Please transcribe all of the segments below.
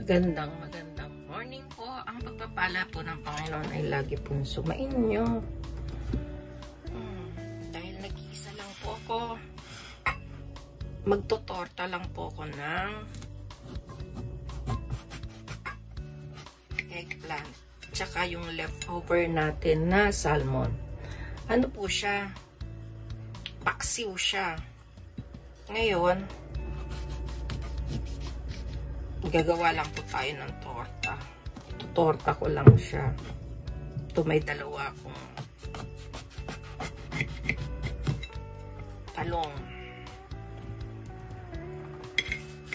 Magandang morning po. Ang pagpapala po ng Panginoon ay lagi pong sumainyo. Dahil nag-iisa lang po ako, magtotorta lang po ako ng eggplant. Tsaka yung leftover natin na salmon. Ano po siya? Paksiw siya. Ngayon, gagawa lang po tayo ng torta. Torta ko lang siya. Ito may dalawa akong talong.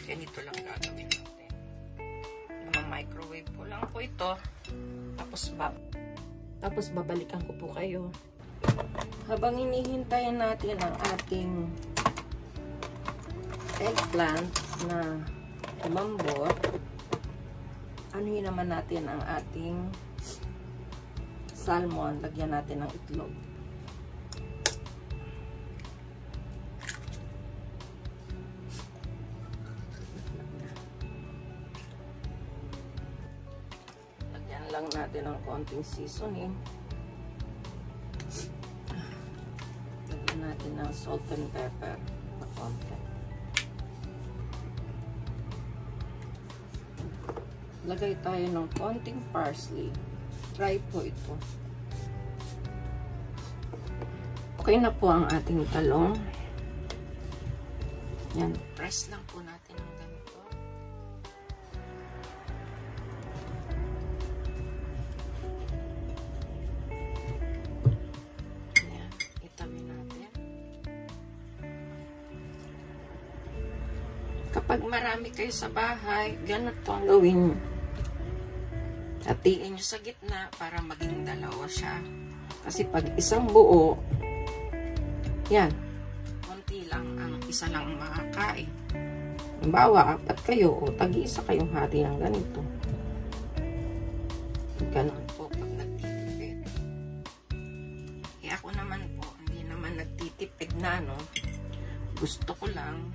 Ganito lang gagawin natin. Microwave ko lang po ito. Tapos babalikan ko po kayo. Habang hinihintayin natin ang ating eggplant na umambot, anuhin naman natin ang ating salmon. Lagyan natin ng itlog. Lagyan lang natin ng konting seasoning. Lagyan natin ng salt and pepper na konti. Lagay tayo ng konting parsley. Dry po ito. Okay na po ang ating talong. Yan. Press lang po natin ng ganito. Yan. Itabi natin. Kapag marami kayo sa bahay, ganito ang gawin. Hatiin nyo sa gitna para maging dalawa siya. Kasi pag isang buo, yan, konti lang, ang isa lang makakain. Halimbawa, 4 kayo o tag-isa kayong hati ng ganito. Ganon po pag nagtitipid. Eh ako naman po, hindi naman nagtitipid na, no? Gusto ko lang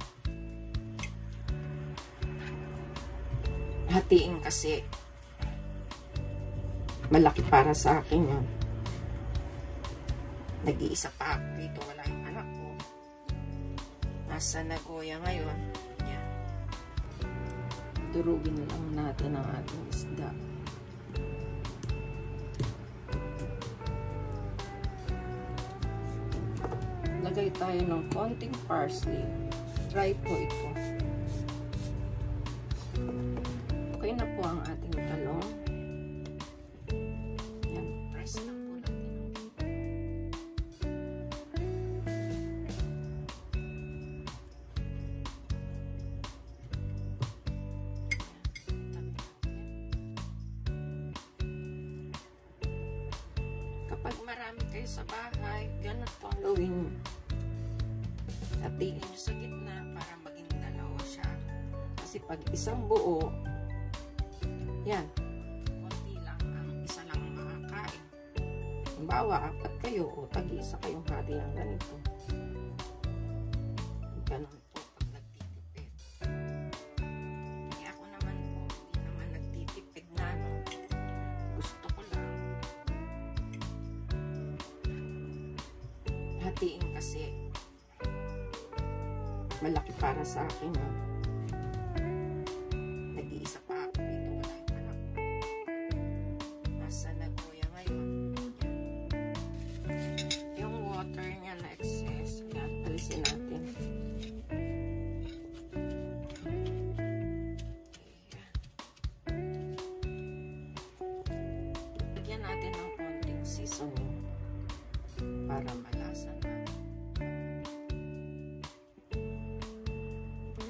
hatiin kasi malaki para sa akin yun. Nag-iisa pa ako dito. Wala yung anak ko. Nasa Nagoya ngayon. Yan. Durugin lang natin ang ating isda. Lagay tayo ng konting parsley. Dry po ito. Okay na po ang ating talong. Kapag marami kayo sa bahay, ganito ang gawin. Hatiin nyo sa gitna para maging dalawa siya. Kasi pag isang buo, yan, konti lang, ang isa lang makakain. Halimbawa, 4 kayo o tag-isa kayong hati ng ganito. Ganon po pag nagtitipid. Kaya ako naman po, hindi naman nagtitipid na, no? Gusto ko lang hatiin kasi malaki para sa akin, no? Nag-iisa pa ako dito, wala yung anak ko. Nasa Nagoya ngayon. Yung water niya na excess, yan, alisin natin. Lagyan natin ng konting seasoning para malasa na.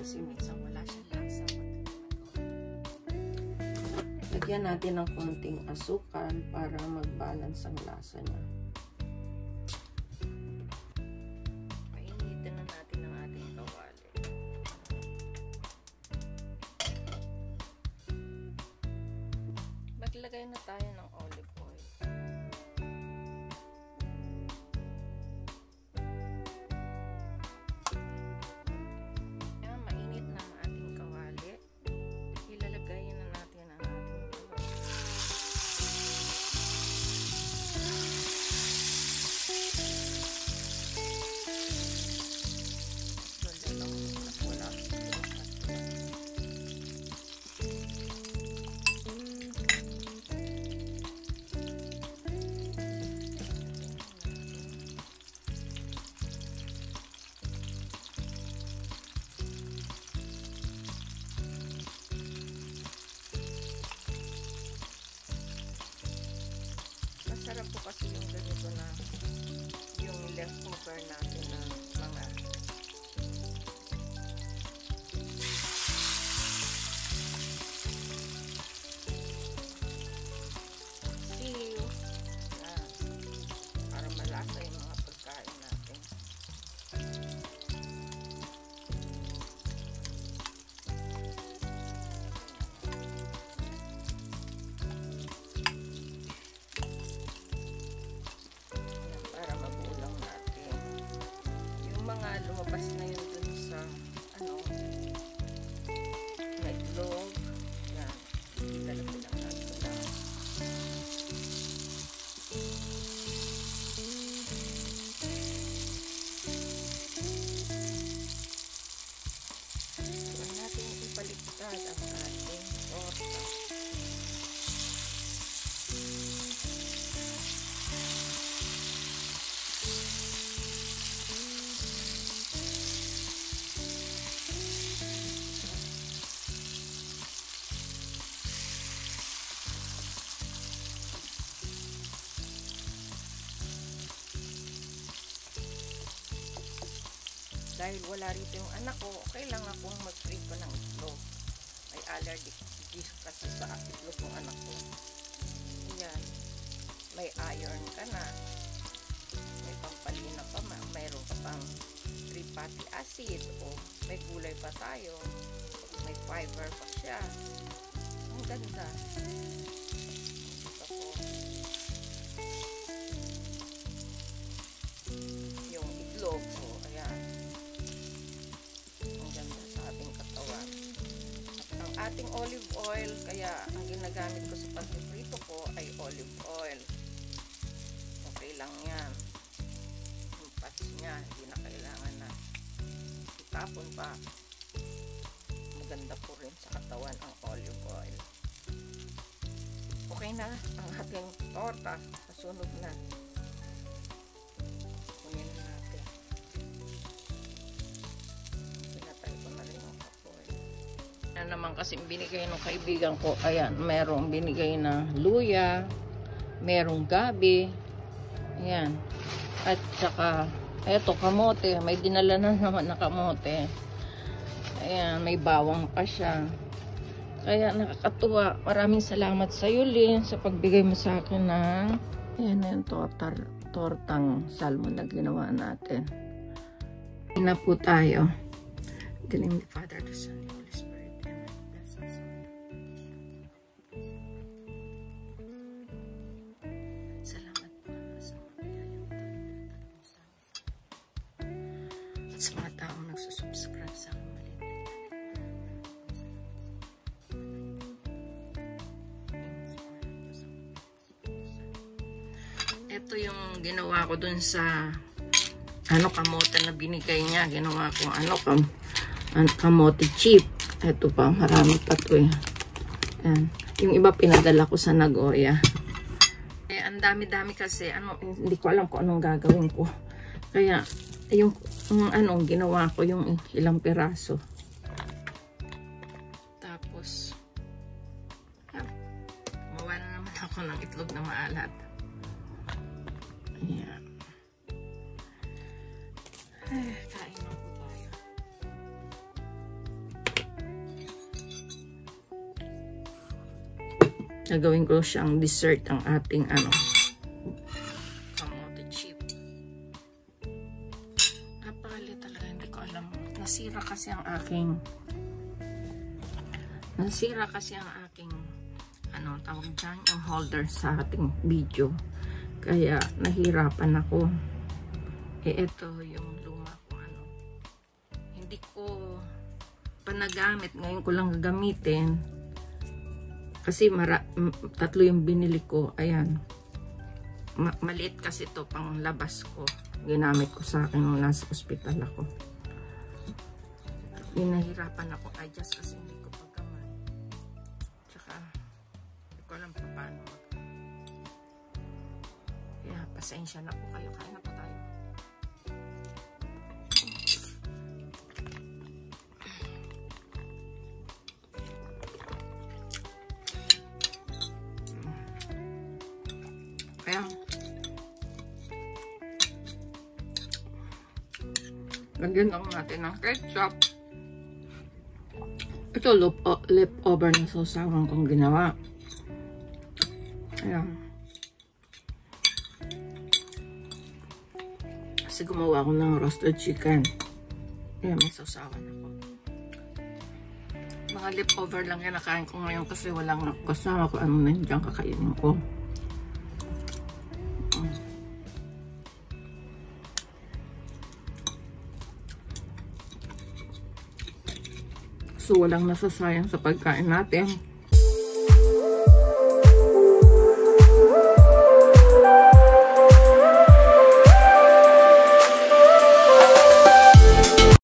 Kasi minsan wala siyang lasa. Lagyan natin ng konting asukal para mag-balance ang lasa niya. Painitin na natin ang ating kawali. Maglagay na tayo ng olive oil. Mainit na ang ating kawali. Ilalagay na lalabas na yun dun sa na itlog. Yan. Lalagyan lang natin lang. Huwag natin ipaliktad ang ating torta. Dahil wala rito yung anak ko, okay lang akong mag-prito ng itlog. May allergy kasi sa itlog ng anak ko. Yan. May iron ka na. May pampalina pa, mayroon ka pang 3 fatty acid o may gulay pa tayo. May fiber pa siya. Ang ganda. Ito po. Yung itlog ko. Ayan. Ating olive oil, kaya ang ginagamit ko sa pagpiprito ko ay olive oil. Okay lang yan. Yung fats niya, hindi na kailangan na itapon pa. Maganda po rin sa katawan ang olive oil. Okay na ang ating torta. Kasunod na. Kunin na natin. Pinatay ko na rin ang kapoy. Yan naman kasi binigay ng kaibigan ko. Ayan, merong binigay na luya, merong gabi. Ayan. At saka, eto, kamote. May dinala na naman na kamote. Ayan, may bawang pa siya. Kaya nakakatuwa. Maraming salamat sa iyo, Lynn, sa pagbigay mo sa akin ng ayan na yung tortang salmon na ginawa natin. Ina po tayo. In the name of the Father, the Son, and the Holy Spirit. Amen. Blessings. Salamat po sa mga biyayang tayo sa amin. At sa mga taong nagsusubscribe sa amin. Ito yung ginawa ko dun sa kamote na binigay niya. Ginawa ko kamote chip. Ito pa, marami pa to eh. Ayan. Yung iba pinadala ko sa Nagoya. Eh, ang dami-dami kasi, hindi ko alam kung anong gagawin ko. Kaya, yung ginawa ko, yung ilang piraso. Tapos, gumawa na naman ako ng itlog na maalat. Ayan. Ay, kain na po tayo. Nagawin ko siyang dessert ang ating kamote chip. Napakali talaga, hindi ko alam. Nasira kasi ang aking tawag dyan, yung holder sa ating video. Kaya nahirapan ako. Ito yung luma ko hindi ko pa nagamit. Ngayon ko lang gagamitin. Kasi tatlo yung binili ko. Ayan. Maliit kasi to pang labas ko. Ginamit ko sa akin nung nasa ospital ako. Nahirapan ako adjust kasi hindi ko pagkamay. Tsaka hindi ko alam pa paano pasensya na po kayo. Kain na po tayo. Kaya lagyan lang natin ng ketchup. Ito leftover na sausawan kong ginawa. Ayan. Kasi gumawa ako ng roasted chicken. Ayan, may sausawan ako. Mga leftover lang yan nakain ko ngayon kasi walang kasama ko ano na dyan kakainin ko. So, walang nasasayang sa pagkain natin.